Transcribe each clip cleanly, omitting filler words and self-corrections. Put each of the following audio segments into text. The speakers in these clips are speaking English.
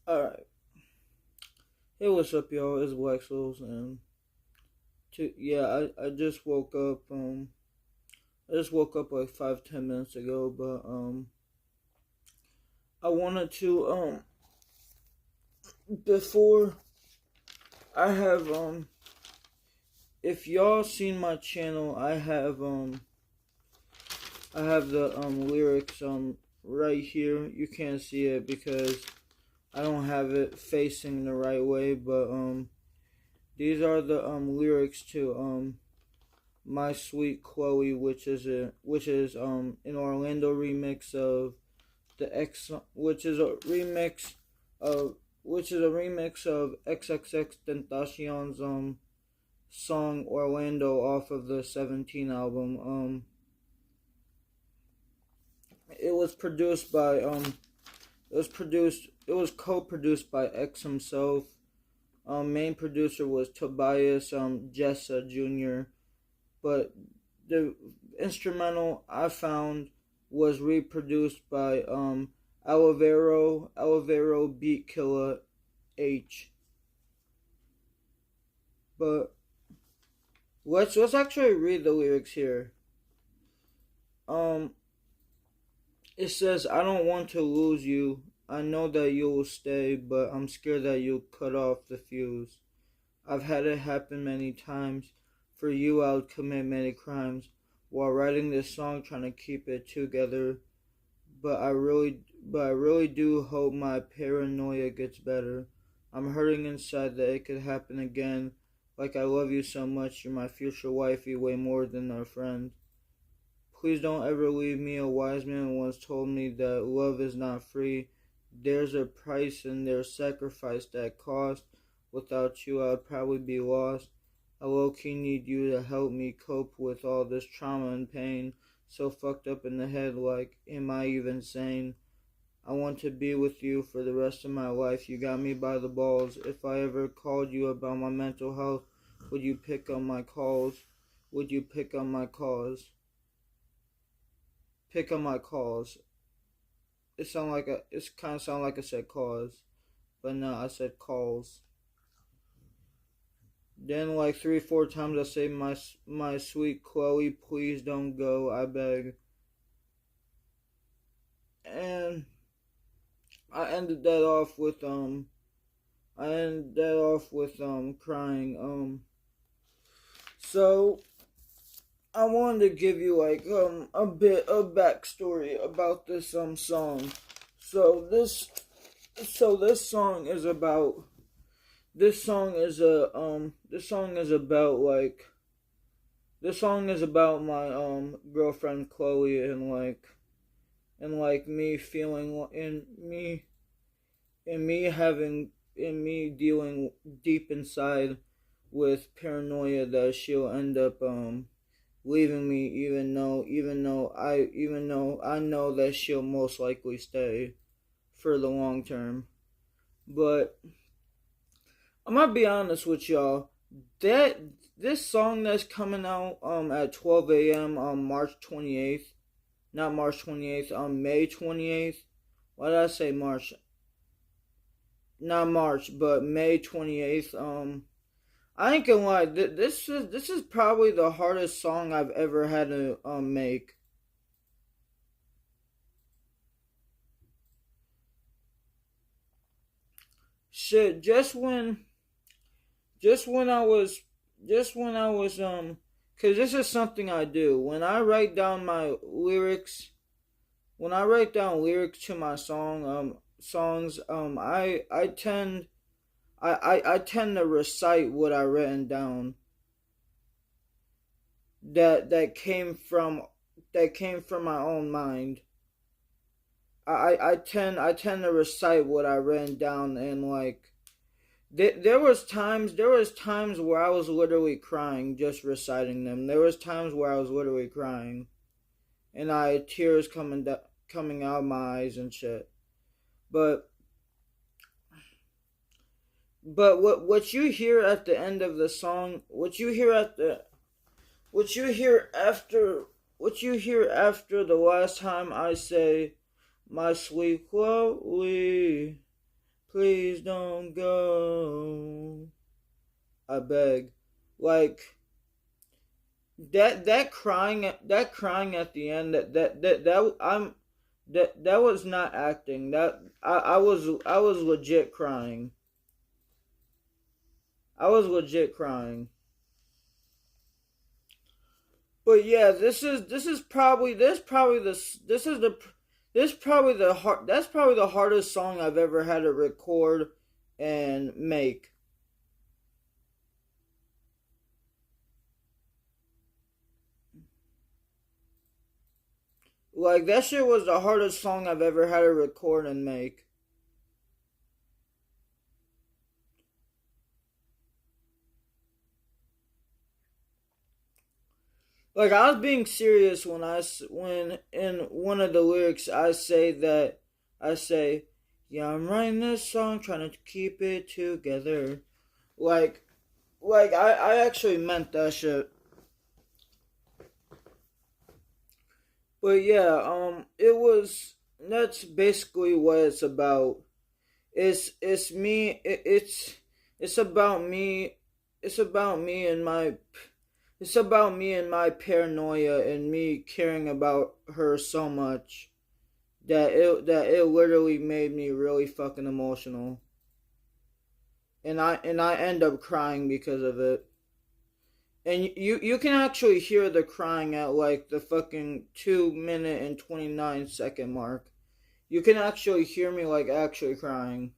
Alright. Hey, what's up, y'all? It's BlackSouls, and I just woke up. I just woke up like 5-10 minutes ago, but I wanted to before I have if y'all seen my channel, I have the lyrics right here. You can't see it because I don't have it facing the right way, but these are the lyrics to My Sweet Chloe, which is an Orlando remix of the X, which is a remix of XXX Tentacion's song Orlando off of the 17 album. It was produced by it was co-produced by X himself. Main producer was Tobias Jessa Jr. But the instrumental I found was reproduced by Alvaro Beat Killer H. But let's actually read the lyrics here. Um it says, I don't want to lose you. I know that you will stay, but I'm scared that you'll cut off the fuse. I've had it happen many times. For you, I would commit many crimes while writing this song, trying to keep it together. But I really do hope my paranoia gets better. I'm hurting inside that it could happen again. Like I love you so much, you're my future wifey, way more than a friend. Please don't ever leave me. A wise man once told me that love is not free. There's a price and there's sacrifice that cost. Without you, I'd probably be lost. I low-key need you to help me cope with all this trauma and pain. So fucked up in the head, like, am I even sane? I want to be with you for the rest of my life. You got me by the balls. If I ever called you about my mental health, would you pick up my calls? Would you pick up my calls? Pick up my calls. It's kind of sound like I said cause, but no, I said calls. Then like 3-4 times I say my sweet Chloe, please don't go, I beg. And I ended that off with crying. So I wanted to give you like a bit of backstory about this song. So this song is about my girlfriend Chloe, and me feeling and me dealing deep inside with paranoia that she'll end up leaving me, even though I know that she'll most likely stay for the long term. But I'm gonna be honest with y'all. That this song that's coming out at 12 a.m. on March 28th, not March 28th, on May 28th. Why did I say March? Not March, but May 28th. I ain't gonna lie. This is probably the hardest song I've ever had to make. Shit, just when I was cuz this is something I do. When I write down my lyrics, when I write down lyrics to my songs, I tend to recite what I written down that came from my own mind. I tend to recite what I written down, and like there was times where I was literally crying just reciting them. There was times where I was literally crying, and I had tears coming out of my eyes and shit. But what you hear at the end of the song, what you hear after the last time I say, my sweet Chloe, Please don't go. I beg. Like that crying at the end that I'm that was not acting. That I was legit crying. I was legit crying. But yeah, this probably the hard that's probably the hardest song I've ever had to record and make. Like that shit was the hardest song I've ever had to record and make. Like I was being serious when when in one of the lyrics I say, yeah, I'm writing this song trying to keep it together. Like I actually meant that shit. But yeah, it was that's basically what it's about. It's me. It's about me. It's about me and my. It's about me and my paranoia and me caring about her so much that it literally made me really fucking emotional. And I end up crying because of it. And you can actually hear the crying at like the fucking 2 minute and 29 second mark. You can actually hear me like actually crying.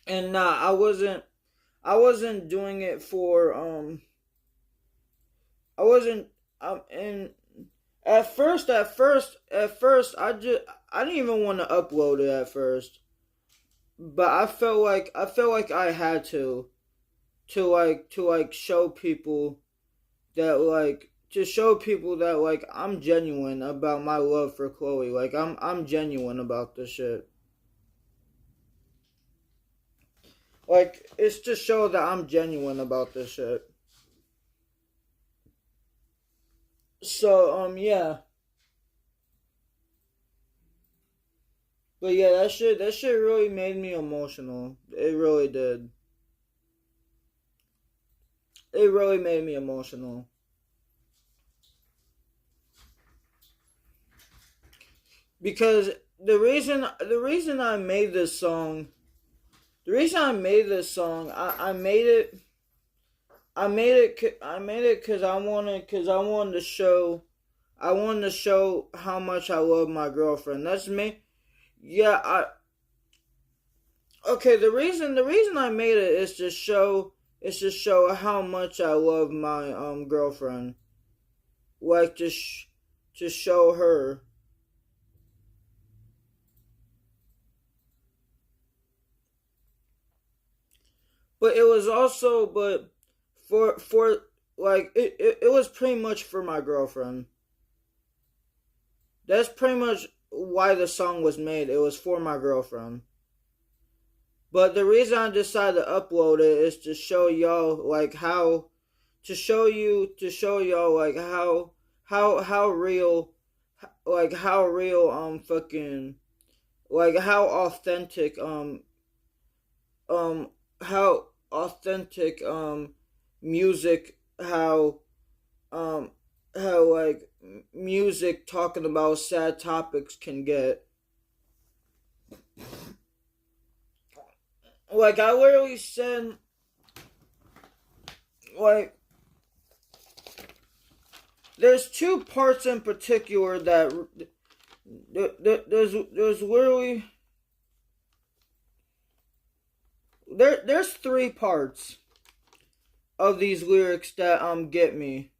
And nah, I wasn't doing it for I wasn't and at first I didn't even want to upload it at first. But I felt like I had to like show people that like to show people that like I'm genuine about my love for Chloe. Like I'm genuine about this shit. Like it's to show that I'm genuine about this shit. So yeah. But yeah, that shit really made me emotional. It really did. It really made me emotional. Because the reason I made this song the reason I made this song I made it cuz I wanted to show how much I love my girlfriend. That's me. Yeah, I okay, the reason I made it is to show how much I love my girlfriend. Like to show her. But it was also but for like it was pretty much for my girlfriend. That's pretty much why the song was made. It was for my girlfriend. But the reason I decided to upload it is to show y'all like how to show y'all like how real how real fucking like um how authentic music um how like music talking about sad topics can get. Like I literally said like there's two parts in particular that there's literally there's three parts of these lyrics that get me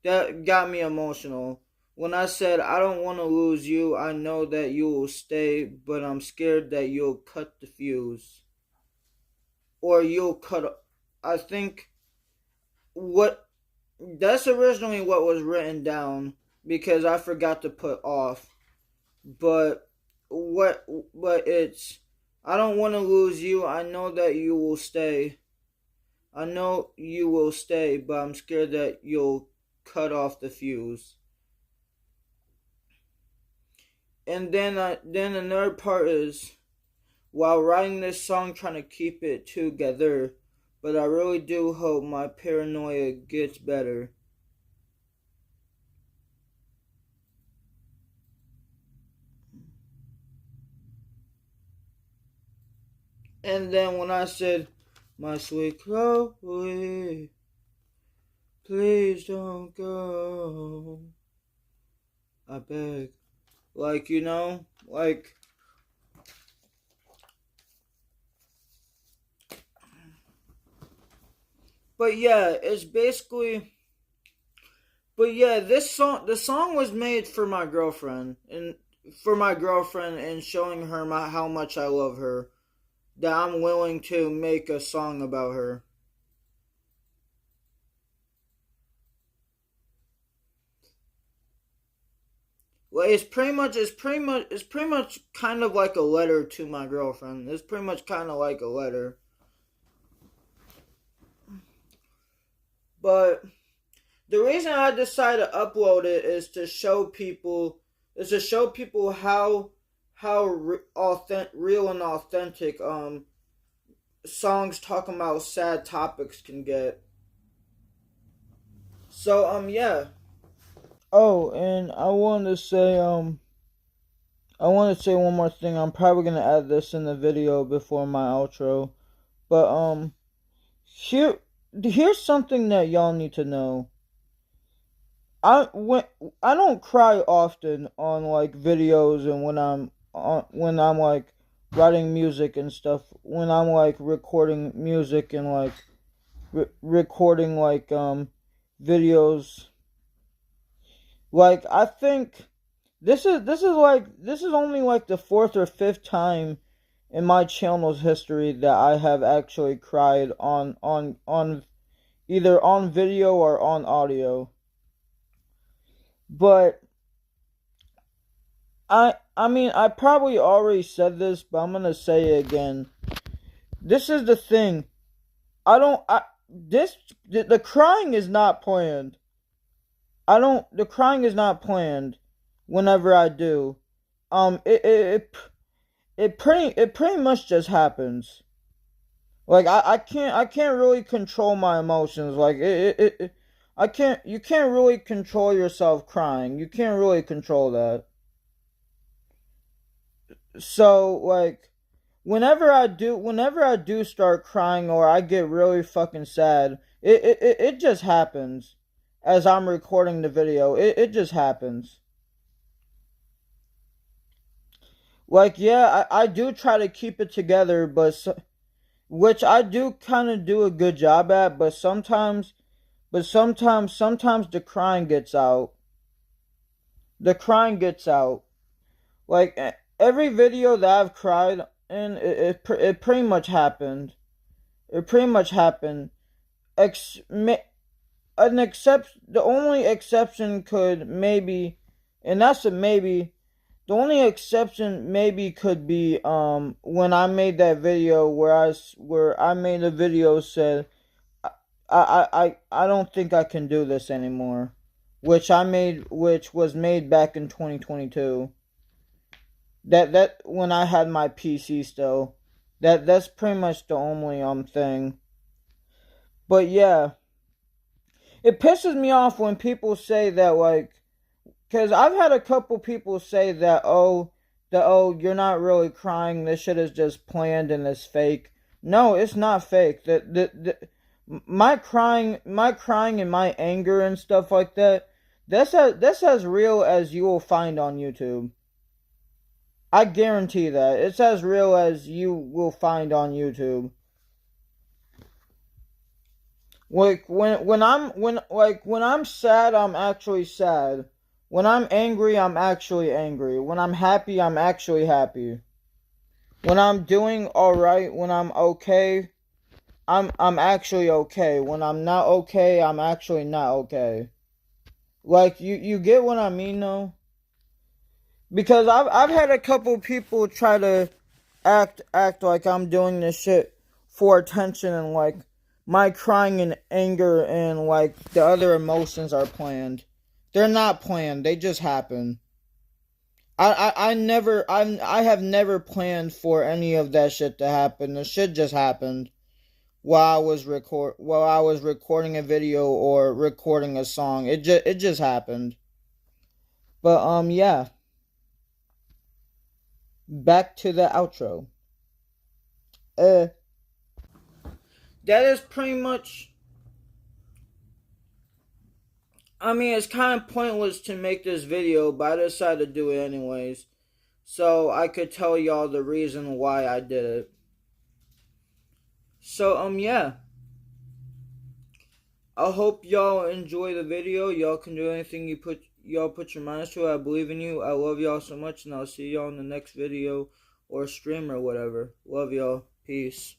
that got me emotional. When I said I don't want to lose you, I know that you will stay, but I'm scared that you'll cut the fuse or you'll cut. I think what that's originally what was written down because I forgot to put off. But but it's I don't want to lose you. I know that you will stay. I know you will stay, but I'm scared that you'll cut off the fuse. And then another part is, while writing this song, trying to keep it together, but I really do hope my paranoia gets better. And then when I said, my sweet Chloe, please don't go, I beg. Like, like, but yeah, it's basically, but yeah, the song was made for my girlfriend, and showing her how much I love her, that I'm willing to make a song about her. Well, it's pretty much kind of like a letter to my girlfriend. It's pretty much kind of like a letter. But the reason I decided to upload it is to show people real and authentic songs talking about sad topics can get. So yeah. Oh, and I want to say one more thing. I'm probably gonna add this in the video before my outro. But here here's something that y'all need to know. When I don't cry often on like videos, and when I'm like writing music and stuff, when I'm like recording music and like recording like videos, like I think this is only like the fourth or fifth time in my channel's history that I have actually cried on either on video or on audio. But I mean, I probably already said this, but I'm gonna say it again. This is the thing. I don't. I this the crying is not planned. I don't. The crying is not planned. Whenever I do, it pretty much just happens. Like I can't really control my emotions. Like I can't. You can't really control yourself crying. You can't really control that. So like whenever I do start crying or I get really fucking sad, it just happens as I'm recording the video. It just happens. Like yeah, I do try to keep it together, which I do kind of do a good job at, sometimes the crying gets out. The crying gets out. Like every video that I've cried in, it pretty much happened. It pretty much happened. Ex- an except The only exception could maybe, and that's a maybe. The only exception maybe could be when I made that video where I made a video said I don't think I can do this anymore, which was made back in 2022. That when I had my PC still. That's pretty much the only thing. But yeah, it pisses me off when people say that, like, because I've had a couple people say that, you're not really crying, this shit is just planned and it's fake. No, it's not fake. My crying and my anger and stuff like that, that's as real as you will find on YouTube. I guarantee that. It's as real as you will find on YouTube. Like when I'm sad, I'm actually sad. When I'm angry, I'm actually angry. When I'm happy, I'm actually happy. When I'm doing alright, when I'm okay, I'm actually okay. When I'm not okay, I'm actually not okay. Like you get what I mean though? Because I've had a couple people try to act like I'm doing this shit for attention, and like my crying and anger and like the other emotions are planned. They're not planned. They just happen. I have never planned for any of that shit to happen. The shit just happened while I was recording a video or recording a song. It just happened. But yeah, back to the outro. Uh that is pretty much, I mean, it's kind of pointless to make this video, but I decided to do it anyways. So I could tell y'all the reason why I did it. So yeah. I hope y'all enjoy the video. Y'all can do anything y'all put your minds to. I believe in you. I love y'all so much, and I'll see y'all in the next video or stream or whatever. Love y'all. Peace.